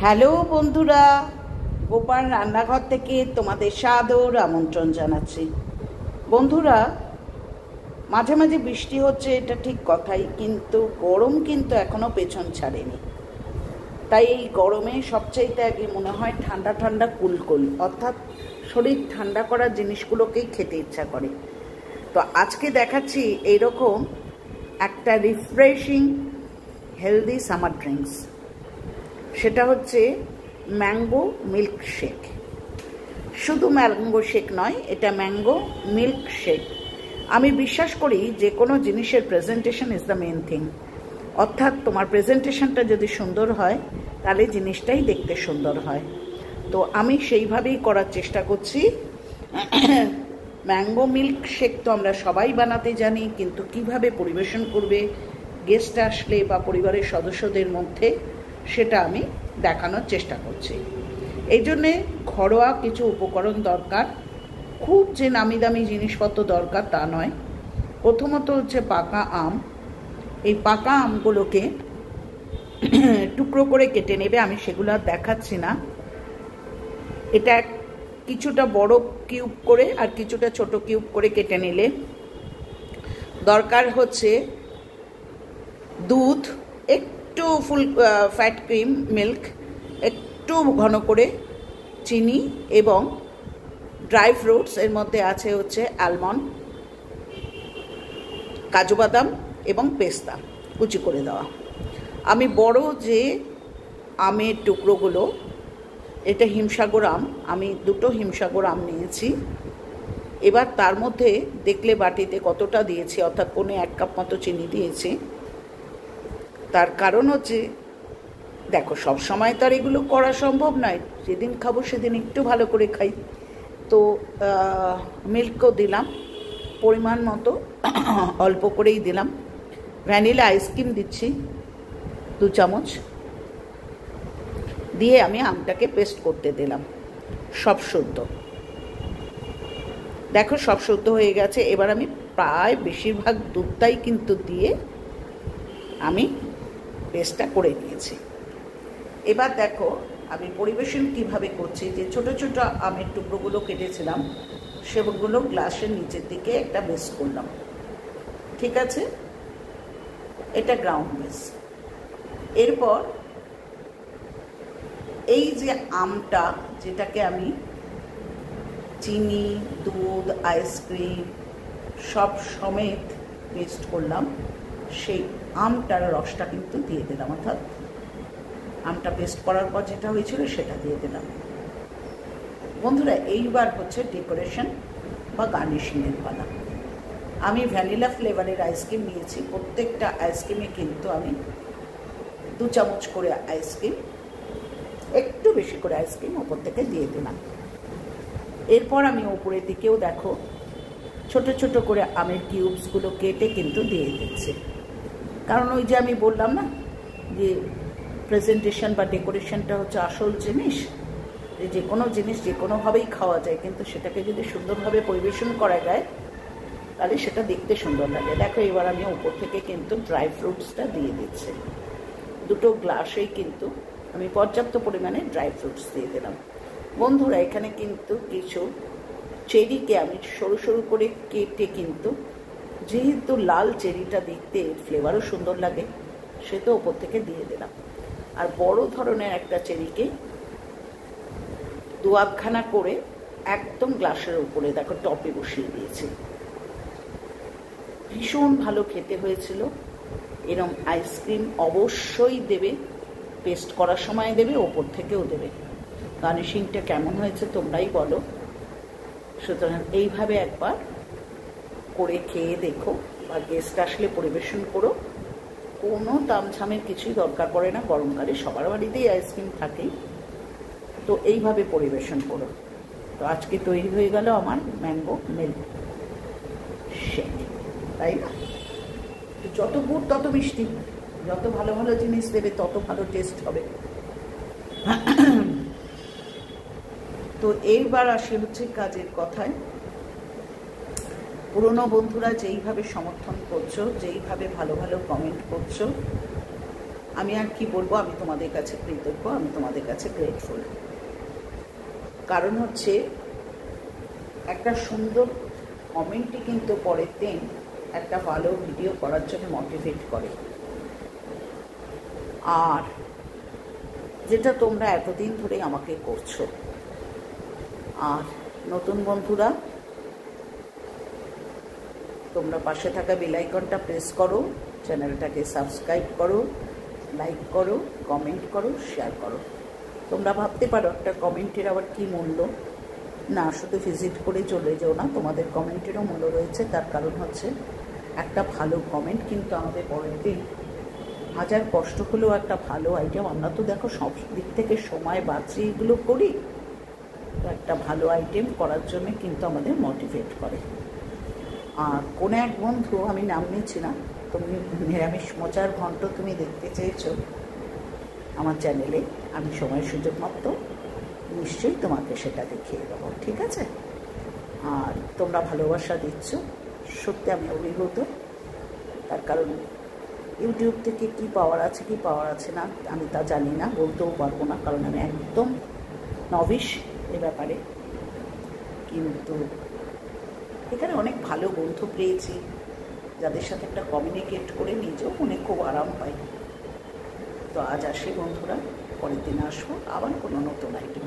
Hello বন্ধুরা, গোপাল রান্নাঘর থেকে তোমাদের সাদর আমন্ত্রণ জানাচ্ছি। বন্ধুরা, মাঝে মাঝে বৃষ্টি হচ্ছে, এটা ঠিক কথাই, কিন্তু গরম কিন্তু এখনো পেছন ছাড়েনি। তাই এই গরমে সবচাইতে আগে মনে হয় ঠান্ডা ঠান্ডা কুলকুল, অর্থাৎ শরীর ঠান্ডা করার জিনিসগুলোকেই খেতে ইচ্ছা করে। তো আজকে দেখাচ্ছি এইরকম একটা রিফ্রেশিং হেলদি সামার ড্রিঙ্কস। সেটা হচ্ছে ম্যাঙ্গো মিল্ক শেক। শুধু ম্যাঙ্গো শেক নয়, এটা ম্যাঙ্গো মিল্ক শেক। আমি বিশ্বাস করি যে কোনো জিনিসের presentation is the main thing. অর্থাৎ তোমার প্রেজেন্টেশনটা যদি সুন্দর হয় তাহলে জিনিসটাই দেখতে সুন্দর হয়। তো আমি সেইভাবেই করার চেষ্টা করছি। ম্যাঙ্গো মিল্ক শেক তো আমরা সবাই বানাতে জানি, কিন্তু কিভাবে পরিবেশন করবে গেস্ট আসলে বা পরিবারের সদস্যদের মধ্যে, সেটা আমি দেখানোর চেষ্টা করছি। এই জন্যে ঘরোয়া কিছু উপকরণ দরকার, খুব যে নামি দামি জিনিসপত্র দরকার তা নয়। প্রথমত হচ্ছে পাকা আম। এই পাকা আমগুলোকে টুকরো করে কেটে নেবে, আমি সেগুলো আর দেখাচ্ছি না। এটা কিছুটা বড় কিউব করে আর কিছুটা ছোট কিউব করে কেটে নিলে। দরকার হচ্ছে দুধ, একটু ফুল ফ্যাট ক্রিম মিল্ক, একটু ঘন করে চিনি এবং ড্রাই ফ্রুটস। এর মধ্যে আছে হচ্ছে আলমন্ড, কাজু বাদাম এবং পেস্তা কুচি করে দেওয়া। আমি বড় যে আমের টুকরোগুলো, এটা হিমসাগর আম, আমি দুটো হিমসাগর আম নিয়েছি। এবার তার মধ্যে দেখলে বাটিতে কতটা দিয়েছি, অর্থাৎ 1 কাপ মতো চিনি দিয়েছি। তার কারণ হচ্ছে, দেখো সব সময় তো আর এগুলো করা সম্ভব নয়, যেদিন খাবো সেদিন একটু ভালো করে খাই। তো মিল্কও দিলাম পরিমাণ মতো, অল্প করেই দিলাম। ভ্যানিলা আইসক্রিম দিচ্ছি 2 চামচ, দিয়ে আমি আমটাকে পেস্ট করতে দিলাম। সব শুদ্ধ, দেখো সব শুদ্ধ হয়ে গেছে। এবার আমি প্রায় বেশিরভাগ দুধটাই কিন্তু দিয়ে আমি পেস্টটা করে নিয়েছি। এবার দেখো আমি পরিবেশন কিভাবে করছি। যে ছোট ছোট আমের টুকরোগুলো কেটেছিলাম সেগুলো গ্লাসের নিচের দিকে একটা বেস করলাম, ঠিক আছে? এটা গ্রাউন্ড বেস। এরপর এই যে আমটা, যেটাকে আমি চিনি, দুধ, আইসক্রিম সব সমেত পেস্ট করলাম, সেই আমটার রসটা কিন্তু দিয়ে দিলাম, অর্থাৎ আমটা পেস্ট করার পর যেটা হয়েছিল সেটা দিয়ে দিলাম। বন্ধুরা, এইবার হচ্ছে ডেকোরেশন বা গার্নিশিংয়ের পালা। আমি ভ্যানিলা ফ্লেভারের আইসক্রিম নিয়েছি। প্রত্যেকটা আইসক্রিমে কিন্তু আমি 2 চামচ করে আইসক্রিম, একটু বেশি করে আইসক্রিম ওপর থেকে দিয়ে দিলাম। এরপর আমি ওপরের দিকেও দেখো ছোট ছোট করে আমের কিউবসগুলো কেটে কিন্তু দিয়ে দিচ্ছি। কারণ ওই যে আমি বললাম না যে প্রেজেন্টেশন বা ডেকোরেশনটা হচ্ছে আসল জিনিস। যে কোনো জিনিস যে কোনোভাবেই খাওয়া যায়, কিন্তু সেটাকে যদি সুন্দরভাবে পরিবেশন করা যায় তাহলে সেটা দেখতে সুন্দর লাগে। দেখো এবার আমি উপর থেকে কিন্তু ড্রাই ফ্রুটসটা দিয়ে দিচ্ছি। দুটো গ্লাসেই কিন্তু আমি পর্যাপ্ত পরিমাণে ড্রাই ফ্রুটস দিয়ে দিলাম। বন্ধুরা, এখানে কিন্তু কিছু চেরিকে আমি সরু সরু করে কেটে, কিন্তু যেহেতু লাল চেরিটা দেখতে ফ্লেভারও সুন্দর লাগে, সে তো ওপর থেকে দিয়ে দিলাম। আর বড় ধরনের একটা চেরিকে 2 আধখানা করে একদম গ্লাসের উপরে দেখো টপে বসিয়ে দিয়েছি। ভীষণ ভালো খেতে হয়েছিল। এরম আইসক্রিম অবশ্যই দেবে, পেস্ট করার সময় দেবে, ওপর থেকেও দেবে। গার্নিশিংটা কেমন হয়েছে তোমরাই বলো। সুতরাং এইভাবে একবার করে খেয়ে দেখো, বা গেস্ট আসলে পরিবেশন করো। কোনো তামঝামের কিছুই দরকার পড়ে না, গরমকালে সবার বাড়িতেই আইসক্রিম থাকেই। তো এইভাবে পরিবেশন করো। তো আজকে তৈরি হয়ে গেল আমার ম্যাঙ্গো মিল্ক শেক, তাই না? যত গুড় তত মিষ্টি, যত ভালো ভালো জিনিস দেবে তত ভালো টেস্ট হবে। তো এইবার আসে হচ্ছে কাজের কথায়। পুরনো বন্ধুরা যেইভাবে সমর্থন করছো, যেইভাবে ভালো ভালো কমেন্ট করছো, আমি আর কি বলবো, আমি তোমাদের কাছে কৃতজ্ঞ, আমি তোমাদের কাছে গ্রেটফুল। কারণ হচ্ছে একটা সুন্দর কমেন্টই কিন্তু পরের দিন একটা ভালো ভিডিও করার জন্য মোটিভেট করে। আর যেটা তোমরা এতদিন ধরে আমাকে করছো। আর নতুন বন্ধুরা, তোমরা পাশে থাকা বেল আইকনটা প্রেস করো, চ্যানেলটাকে সাবস্ক্রাইব করো, লাইক করো, কমেন্ট করো, শেয়ার করো। তোমরা ভাবতে পারো একটা কমেন্টের আবার কি মূল্য। না, শুধু ভিজিট করে চলে যেও না, তোমাদের কমেন্টেরও মূল্য রয়েছে। তার কারণ হচ্ছে একটা ভালো কমেন্ট কিন্তু আমাদের পরের দিন হাজার কষ্ট হলেও একটা ভালো আইটেম, আমরা তো দেখো সব দিক থেকে সময় বাঁচিয়ে এগুলো করি, তো একটা ভালো আইটেম করার জন্য কিন্তু আমাদের মোটিভেট করে। আর কোনো এক বন্ধু, আমি নাম নিচ্ছি না, তুমি নিরামিষ মোচার ঘন্ট তুমি দেখতে চেয়েছো আমার চ্যানেলে, আমি সময় সুযোগ মতো নিশ্চয়ই তোমাকে সেটা দেখিয়ে দেবো, ঠিক আছে? আর তোমরা ভালোবাসা দিচ্ছ, সত্যি আমি অভিভূত। তার কারণ ইউটিউব থেকে কী পাওয়ার আছে কি পাওয়ার আছে না আমি তা জানি না, বলতেও পারবো না, কারণ আমি একদম নভিশ এ ব্যাপারে। কিন্তু এখানে অনেক ভালো বন্ধু পেয়েছি, যাদের সাথে একটা কমিউনিকেট করে নিজেও মনে খুব আরাম পাই। তো আজ আসি বন্ধুরা, পরের দিন আসবো আবার কোনো নতুন আইটেম।